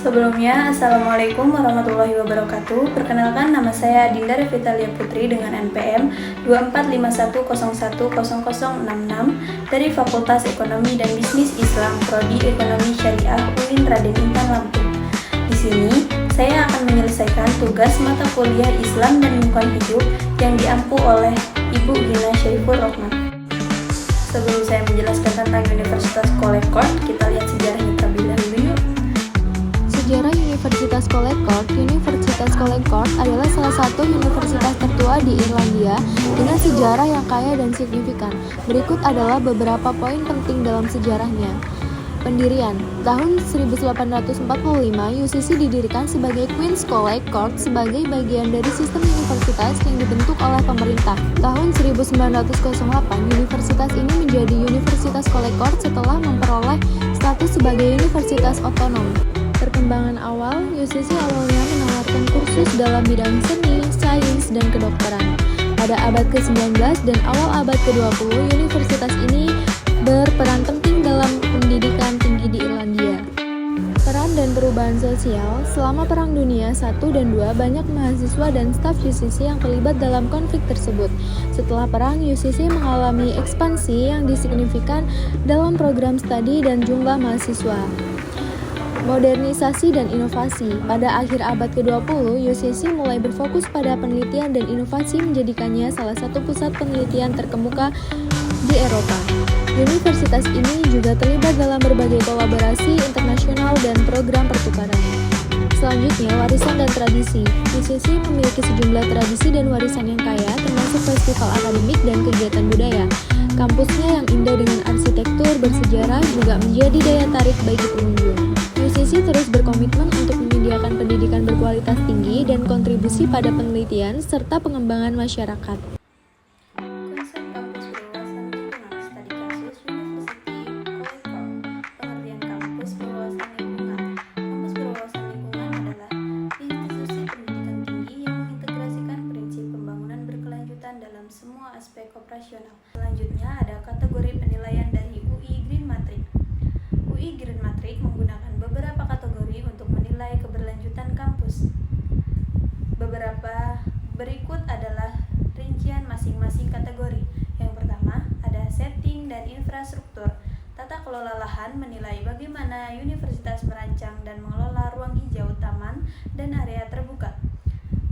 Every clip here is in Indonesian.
Sebelumnya, Assalamualaikum warahmatullahi wabarakatuh. Perkenalkan, nama saya Adinda Revitalia Putri dengan NPM 2451010066 dari Fakultas Ekonomi dan Bisnis Islam Prodi Ekonomi Syariah UIN Raden Intan Lampung. Di sini, saya akan menyelesaikan tugas mata kuliah Islam dan Lingkungan Hidup yang diampu oleh Ibu Gina Syaifur Rohman. Sebelum saya menjelaskan tentang Universitas College Cork, kita lihat sejarahnya terlebih dahulu yuk. Sejarah Universitas College Cork. Universitas College Cork adalah salah satu universitas tertua di Irlandia dengan sejarah yang kaya dan signifikan. Berikut adalah beberapa poin penting dalam sejarahnya. Pendirian. Tahun 1845, UCC didirikan sebagai Queen's College Cork sebagai bagian dari sistem universitas yang dibentuk oleh pemerintah. Tahun 1908, universitas ini menjadi Universitas College Cork setelah memperoleh status sebagai universitas otonom. Perkembangan awal, UCC awalnya menawarkan kursus dalam bidang seni, sains, dan kedokteran. Pada abad ke-19 dan awal abad ke-20, universitas ini berperan penting dalam pendidikan tinggi di Irlandia. Peran dan perubahan sosial. Selama Perang Dunia I dan II, banyak mahasiswa dan staf UCC yang terlibat dalam konflik tersebut. Setelah perang, UCC mengalami ekspansi yang signifikan dalam program studi dan jumlah mahasiswa. Modernisasi dan inovasi. Pada akhir abad ke-20, UCC mulai berfokus pada penelitian dan inovasi menjadikannya salah satu pusat penelitian terkemuka di Eropa. Universitas ini juga terlibat dalam berbagai kolaborasi internasional dan program pertukaran. Selanjutnya, warisan dan tradisi. UCC memiliki sejumlah tradisi dan warisan yang kaya, termasuk festival akademik dan kegiatan budaya. Kampusnya yang indah dengan arsitektur bersejarah juga menjadi daya tarik bagi pengunjung. UCC terus berkomitmen untuk menyediakan pendidikan berkualitas tinggi dan kontribusi pada penelitian serta pengembangan masyarakat. Konsep kampus berwawasan lingkungan, studi kasus University College Cork. Pengertian kampus berwawasan lingkungan. Kampus berwawasan lingkungan adalah institusi pendidikan tinggi yang mengintegrasikan prinsip pembangunan berkelanjutan dalam semua aspek operasional. Selanjutnya ada kategori penilaian dari UI Green Matrix. UI Green Matrix menggunakan beberapa kategori untuk menilai keberlanjutan kampus. Beberapa berikut adalah rincian masing-masing kategori. Yang pertama, ada setting dan infrastruktur. Tata kelola lahan menilai bagaimana universitas merancang dan mengelola ruang hijau, taman, dan area terbuka.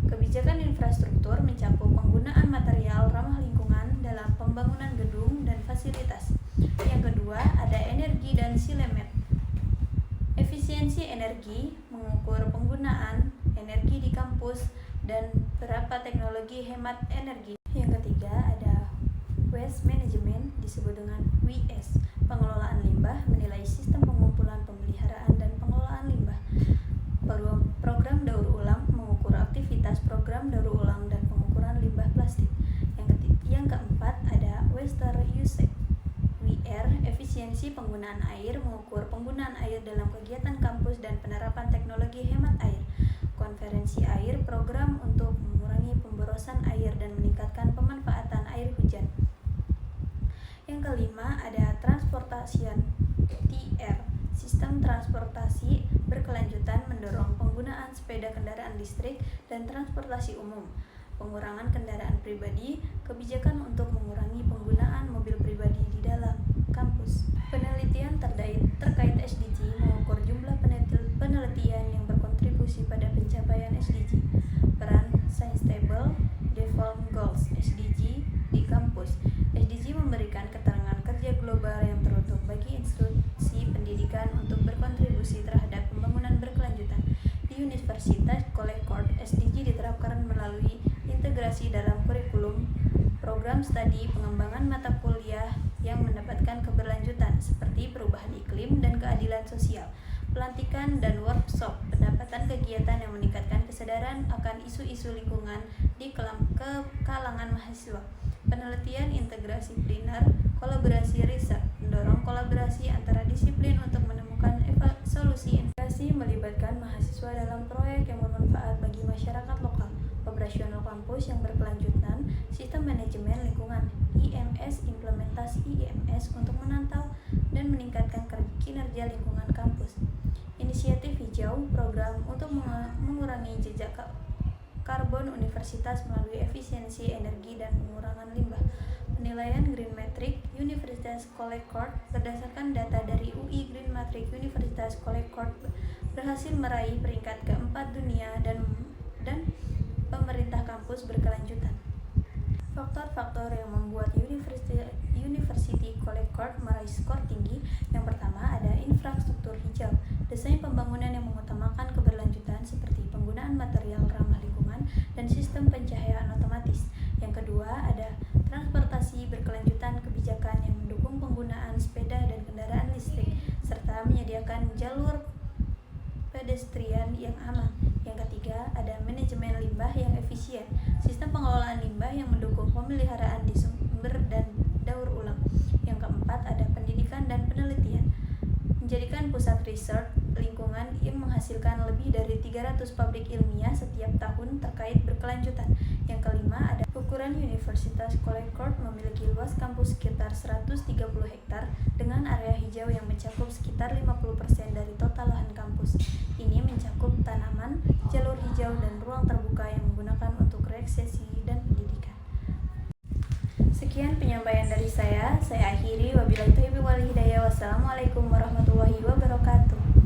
Kebijakan infrastruktur mencakup penggunaan material ramah lingkungan dalam pembangunan gedung dan fasilitas. Yang kedua, ada energi dan silemet. Efisiensi energi mengukur penggunaan energi di kampus dan berapa teknologi hemat energi. Yang ketiga, ada waste management, disebut dengan WS. Pengelolaan limbah menilai sistem pengumpulan, pemeliharaan, dan pengelolaan limbah. Program daur ulang mengukur aktivitas program daur ulang dan pengukuran limbah plastik. Yang keempat, ada water usage. WR, efisiensi penggunaan air, mengukur penggunaan air dalam kegiatan kampus dan penerapan teknologi hemat air. Konferensi air, program untuk mengurangi pemborosan air dan meningkatkan pemanfaatan air hujan. Yang kelima, ada transportation, TR. Sistem transportasi berkelanjutan mendorong penggunaan sepeda kendaraan listrik dan transportasi umum. Pengurangan kendaraan pribadi, kebijakan untuk mengurangi penggunaan mobil pribadi di dalam kampus. Penelitian terkait SDG mengukur jumlah penelitian yang berkontribusi pada pencapaian SDG. Peran Sustainable Development Goals (SDG) di kampus. SDG memberikan keterangan kerja global yang teruntuk bagi institusi pendidikan untuk berkontribusi terhadap pembangunan berkelanjutan. Di Universitas College Cork, SDG diterapkan melalui integrasi dalam kurikulum, program studi, pengembangan mata kuliah yang mendapatkan keberlanjutan seperti perubahan iklim dan keadilan sosial, pelantikan dan workshop, pendapatan kegiatan yang meningkatkan kesadaran akan isu-isu lingkungan di kalangan mahasiswa, penelitian interdisipliner, kolaborasi riset, mendorong kolaborasi antara disiplin untuk menemukan solusi. Integrasi melibatkan mahasiswa dalam proyek yang bermanfaat bagi masyarakat lokal. Operasional kampus yang berkelanjutan, sistem manajemen lingkungan, IMS, implementasi IMS untuk menantau dan meningkatkan kinerja lingkungan kampus. Inisiatif hijau Hijau, program untuk mengurangi jejak karbon universitas melalui efisiensi energi dan pengurangan limbah. Penilaian Green Metric Universitas College Corp berdasarkan data dari UI Green Metric Universitas College Corp berhasil meraih peringkat keempat dunia dan pemerintah kampus berkelanjutan. Faktor-faktor yang membuat University College Corp meraih skor tinggi. Yang pertama ada infrastruktur hijau, desain pembangunan yang mengutamakan keberlanjutan seperti penggunaan material ramah lingkungan dan sistem pencahayaan otomatis. Yang kedua ada transportasi berkelanjutan, kebijakan yang mendukung penggunaan sepeda dan kendaraan listrik serta menyediakan jalur pedestrian yang aman. Yang ketiga ada manajemen limbah yang efisien, sistem pengelolaan limbah yang mendukung pemeliharaan di sumber dan daur ulang. Yang keempat ada pendidikan dan penelitian, menjadikan pusat riset lingkungan yang menghasilkan lebih dari 300 pabrik ilmiah setiap tahun terkait berkelanjutan. Yang kelima ada ukuran Universitas College Corp memiliki luas kampus sekitar 130 hektar dengan area hijau yang mencakup sekitar 50% dari total lahan kampus. Ini mencakup tanaman, jalur hijau, dan ruang terbuka yang menggunakan untuk rekreasi dan pendidikan. Sekian penyampaian dari saya akhiri. Wabillahi taufiq wal hidayah. Wassalamualaikum warahmatullahi wabarakatuh.